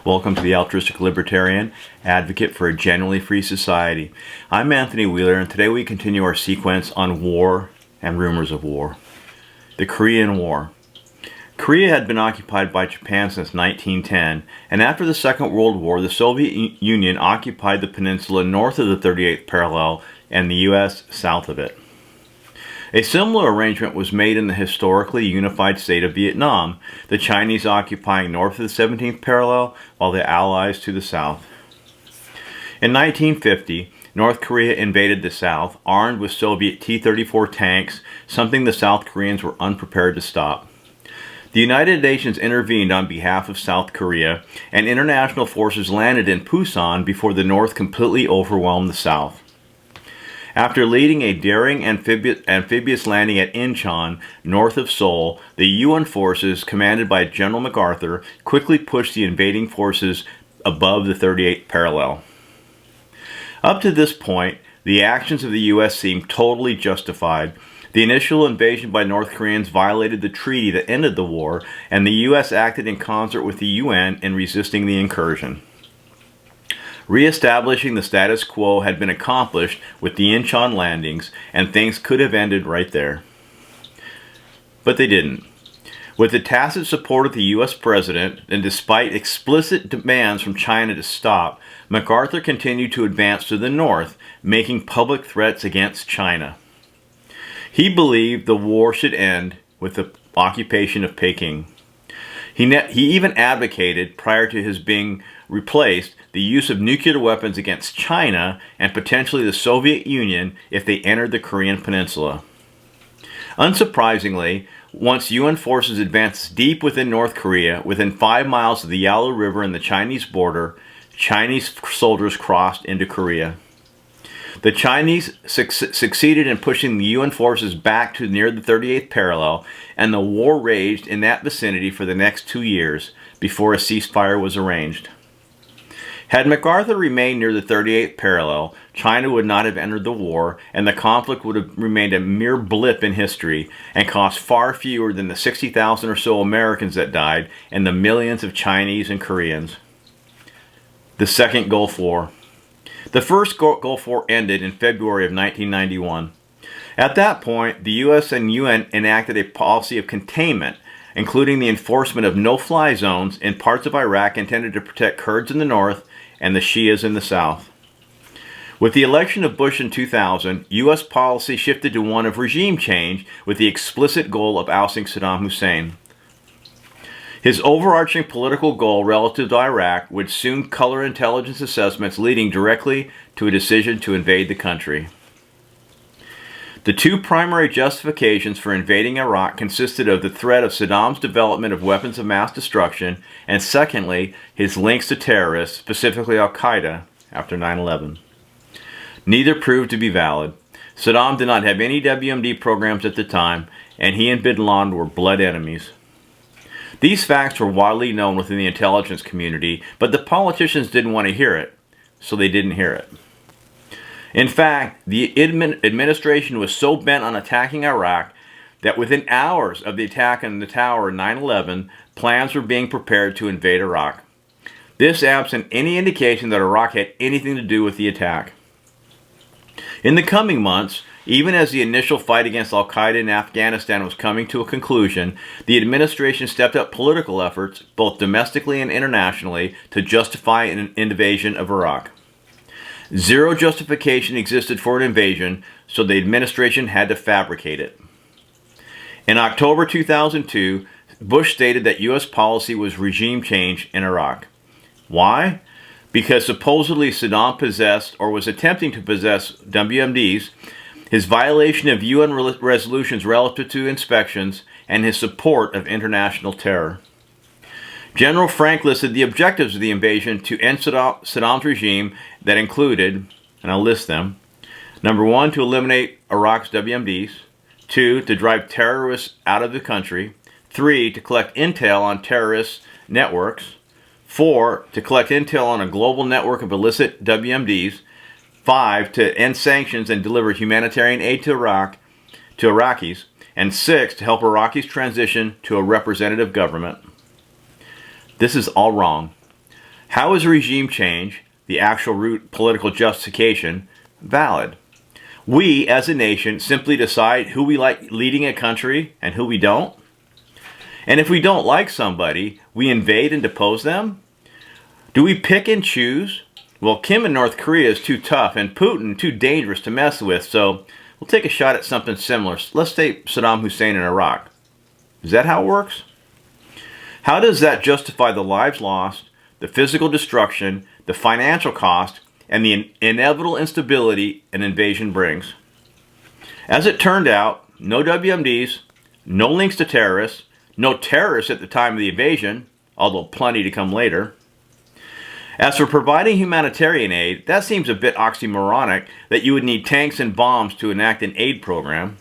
Welcome to the Altruistic Libertarian, advocate for a genuinely free society. I'm Anthony Wheeler, and today we continue our sequence on war and rumors of war. The Korean War. Korea had been occupied by Japan since 1910, and after the Second World War, the Soviet Union occupied the peninsula north of the 38th parallel and the U.S. south of it. A similar arrangement was made in the historically unified state of Vietnam, the Chinese occupying north of the 17th parallel, while the Allies to the south. In 1950, North Korea invaded the south, armed with Soviet T-34 tanks, something the South Koreans were unprepared to stop. The United Nations intervened on behalf of South Korea, and international forces landed in Pusan before the North completely overwhelmed the South. After leading a daring amphibious landing at Incheon, north of Seoul, the UN forces, commanded by General MacArthur, quickly pushed the invading forces above the 38th parallel. Up to this point, the actions of the U.S. seemed totally justified. The initial invasion by North Koreans violated the treaty that ended the war, and the U.S. acted in concert with the UN in resisting the incursion. Re-establishing the status quo had been accomplished with the Incheon landings, and things could have ended right there. But they didn't. With the tacit support of the U.S. President, and despite explicit demands from China to stop, MacArthur continued to advance to the north, making public threats against China. He believed the war should end with the occupation of Peking. He even advocated, prior to his being replaced, the use of nuclear weapons against China and potentially the Soviet Union if they entered the Korean peninsula. Unsurprisingly, once UN forces advanced deep within North Korea, within 5 miles of the Yalu River and the Chinese border, Chinese soldiers crossed into Korea. The Chinese succeeded in pushing the UN forces back to near the 38th parallel, and the war raged in that vicinity for the next 2 years before a ceasefire was arranged. Had MacArthur remained near the 38th parallel, China would not have entered the war, and the conflict would have remained a mere blip in history and cost far fewer than the 60,000 or so Americans that died and the millions of Chinese and Koreans. The Second Gulf War. The First Gulf War ended in February of 1991. At that point, the U.S. and UN enacted a policy of containment, including the enforcement of no-fly zones in parts of Iraq intended to protect Kurds in the north and the Shias in the south. With the election of Bush in 2000, U.S. policy shifted to one of regime change with the explicit goal of ousting Saddam Hussein. His overarching political goal relative to Iraq would soon color intelligence assessments, leading directly to a decision to invade the country. The two primary justifications for invading Iraq consisted of the threat of Saddam's development of weapons of mass destruction, and secondly, his links to terrorists, specifically Al-Qaeda, after 9/11. Neither proved to be valid. Saddam did not have any WMD programs at the time, and he and bin Laden were blood enemies. These facts were widely known within the intelligence community, but the politicians didn't want to hear it, so they didn't hear it. In fact, the administration was so bent on attacking Iraq that within hours of the attack on the tower in 9/11, plans were being prepared to invade Iraq. This absent any indication that Iraq had anything to do with the attack. In the coming months, even as the initial fight against Al-Qaeda in Afghanistan was coming to a conclusion, the administration stepped up political efforts, both domestically and internationally, to justify an invasion of Iraq. Zero justification existed for an invasion, so the administration had to fabricate it. In October 2002, Bush stated that U.S. policy was regime change in Iraq. Why? Because supposedly Saddam possessed or was attempting to possess WMDs, his violation of UN resolutions relative to inspections, and his support of international terror. General Frank listed the objectives of the invasion to end Saddam's regime that included, and I'll list them, number 1, to eliminate Iraq's WMDs, 2, to drive terrorists out of the country, 3, to collect intel on terrorist networks, 4, to collect intel on a global network of illicit WMDs, 5, to end sanctions and deliver humanitarian aid to Iraqis, and 6, to help Iraqis transition to a representative government. This is all wrong. How is regime change, the actual root political justification, valid? We, as a nation, simply decide who we like leading a country and who we don't? And if we don't like somebody, we invade and depose them? Do we pick and choose? Well, Kim in North Korea is too tough and Putin too dangerous to mess with, so we'll take a shot at something similar. Let's say Saddam Hussein in Iraq. Is that how it works? How does that justify the lives lost, the physical destruction, the financial cost, and the inevitable instability an invasion brings? As it turned out, no WMDs, no links to terrorists, no terrorists at the time of the invasion, although plenty to come later. As for providing humanitarian aid, that seems a bit oxymoronic that you would need tanks and bombs to enact an aid program.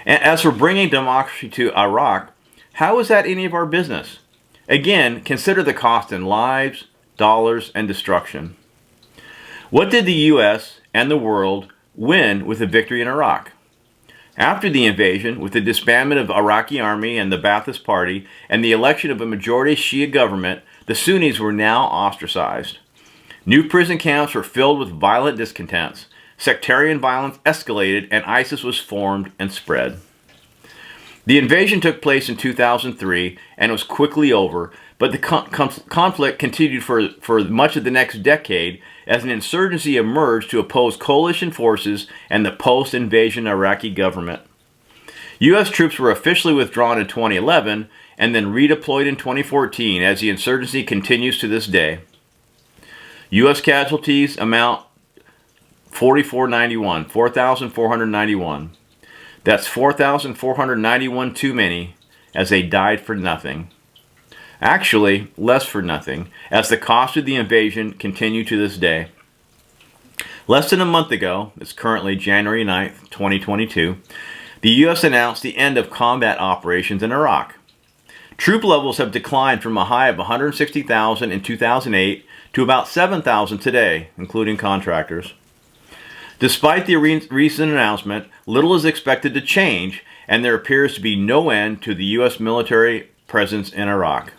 And as for bringing democracy to Iraq, how is that any of our business? Again, consider the cost in lives, dollars, and destruction. What did the U.S. and the world win with the victory in Iraq? After the invasion, with the disbandment of the Iraqi army and the Ba'athist Party, and the election of a majority Shia government, the Sunnis were now ostracized. New prison camps were filled with violent discontents. Sectarian violence escalated, and ISIS was formed and spread. The invasion took place in 2003 and was quickly over, but the conflict continued for much of the next decade as an insurgency emerged to oppose coalition forces and the post-invasion Iraqi government. U.S. troops were officially withdrawn in 2011 and then redeployed in 2014 as the insurgency continues to this day. U.S. casualties amount 4,491. That's 4,491 too many, as they died for nothing. Actually, less for nothing, as the cost of the invasion continued to this day. Less than a month ago, it's currently January 9th, 2022, the U.S. announced the end of combat operations in Iraq. Troop levels have declined from a high of 160,000 in 2008 to about 7,000 today, including contractors. Despite the recent announcement, little is expected to change, and there appears to be no end to the U.S. military presence in Iraq.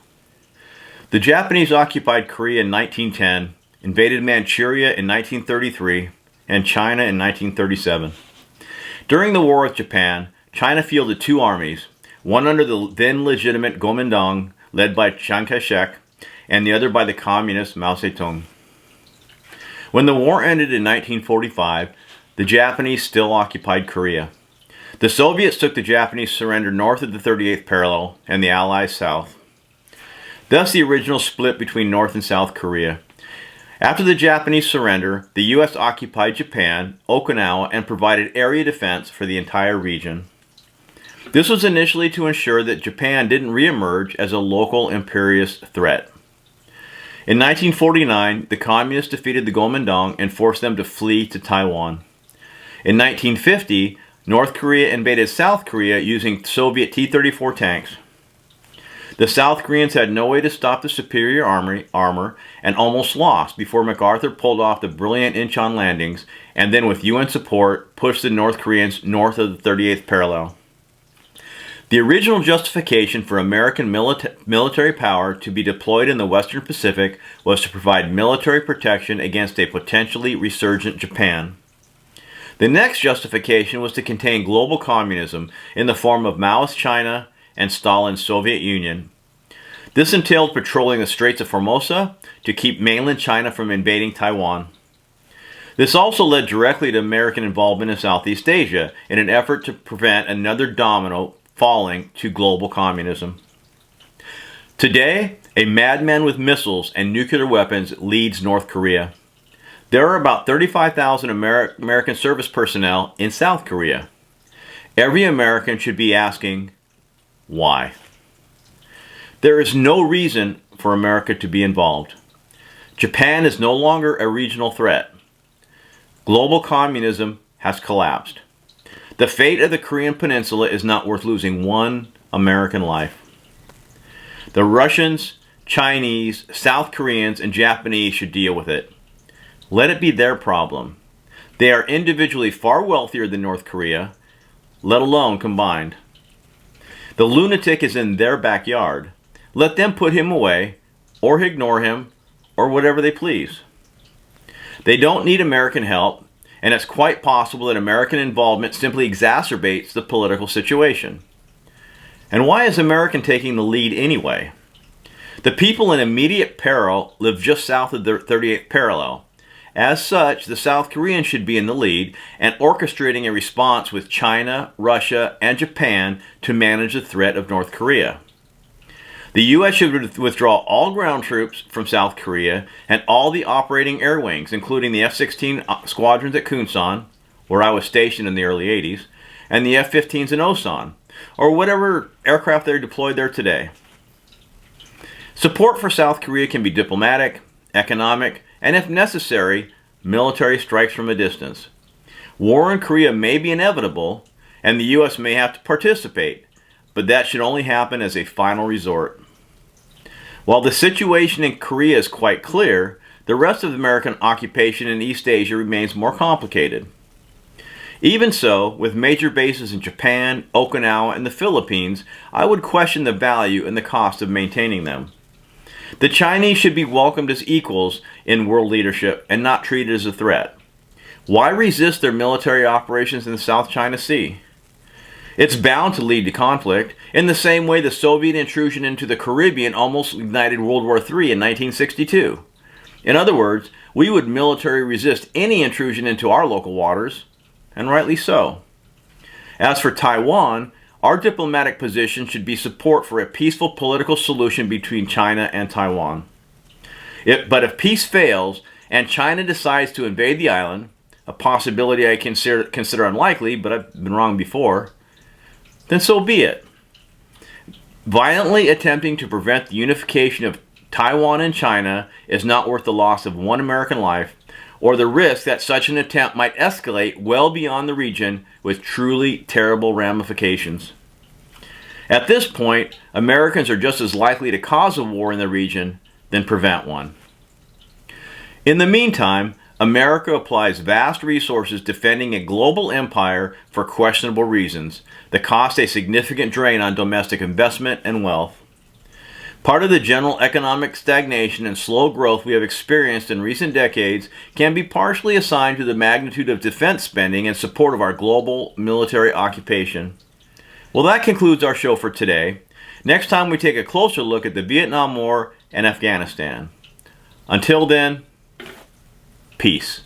The Japanese occupied Korea in 1910, invaded Manchuria in 1933, and China in 1937. During the war with Japan, China fielded two armies, one under the then legitimate Kuomintang, led by Chiang Kai-shek, and the other by the communist Mao Zedong. When the war ended in 1945, the Japanese still occupied Korea. The Soviets took the Japanese surrender north of the 38th parallel and the Allies south. Thus the original split between North and South Korea. After the Japanese surrender, the U.S. occupied Japan, Okinawa, and provided area defense for the entire region. This was initially to ensure that Japan didn't reemerge as a local imperialist threat. In 1949, the Communists defeated the Kuomintang and forced them to flee to Taiwan. In 1950, North Korea invaded South Korea using Soviet T-34 tanks. The South Koreans had no way to stop the superior armor and almost lost before MacArthur pulled off the brilliant Incheon landings and then with UN support pushed the North Koreans north of the 38th parallel. The original justification for American military power to be deployed in the Western Pacific was to provide military protection against a potentially resurgent Japan. The next justification was to contain global communism in the form of Maoist China and Stalin's Soviet Union. This entailed patrolling the Straits of Formosa to keep mainland China from invading Taiwan. This also led directly to American involvement in Southeast Asia in an effort to prevent another domino falling to global communism. Today, a madman with missiles and nuclear weapons leads North Korea. There are about 35,000 American service personnel in South Korea. Every American should be asking, why? There is no reason for America to be involved. Japan is no longer a regional threat. Global communism has collapsed. The fate of the Korean Peninsula is not worth losing one American life. The Russians, Chinese, South Koreans, and Japanese should deal with it. Let it be their problem. They are individually far wealthier than North Korea, let alone combined. The lunatic is in their backyard. Let them put him away, or ignore him, or whatever they please. They don't need American help, and it's quite possible that American involvement simply exacerbates the political situation. And why is America taking the lead anyway? The people in immediate peril live just south of the 38th parallel. As such, the South Koreans should be in the lead and orchestrating a response with China, Russia, and Japan to manage the threat of North Korea. The U.S. should withdraw all ground troops from South Korea and all the operating air wings, including the F-16 squadrons at Kunsan, where I was stationed in the early 80s, and the F-15s in Osan, or whatever aircraft they're deployed there today. Support for South Korea can be diplomatic, economic, and if necessary, military strikes from a distance. War in Korea may be inevitable, and the U.S. may have to participate, but that should only happen as a final resort. While the situation in Korea is quite clear, the rest of American occupation in East Asia remains more complicated. Even so, with major bases in Japan, Okinawa, and the Philippines, I would question the value and the cost of maintaining them. The Chinese should be welcomed as equals in world leadership and not treated as a threat. Why resist their military operations in the South China Sea? It's bound to lead to conflict, in the same way the Soviet intrusion into the Caribbean almost ignited World War III in 1962. In other words, we would military resist any intrusion into our local waters, and rightly so. As for Taiwan, our diplomatic position should be support for a peaceful political solution between China and Taiwan. But if peace fails and China decides to invade the island, a possibility I consider unlikely, but I've been wrong before, then so be it. Violently attempting to prevent the unification of Taiwan and China is not worth the loss of one American life, or the risk that such an attempt might escalate well beyond the region with truly terrible ramifications. At this point, Americans are just as likely to cause a war in the region than prevent one. In the meantime, America applies vast resources defending a global empire for questionable reasons that cost a significant drain on domestic investment and wealth. Part of the general economic stagnation and slow growth we have experienced in recent decades can be partially assigned to the magnitude of defense spending in support of our global military occupation. Well, that concludes our show for today. Next time we take a closer look at the Vietnam War and Afghanistan. Until then, peace.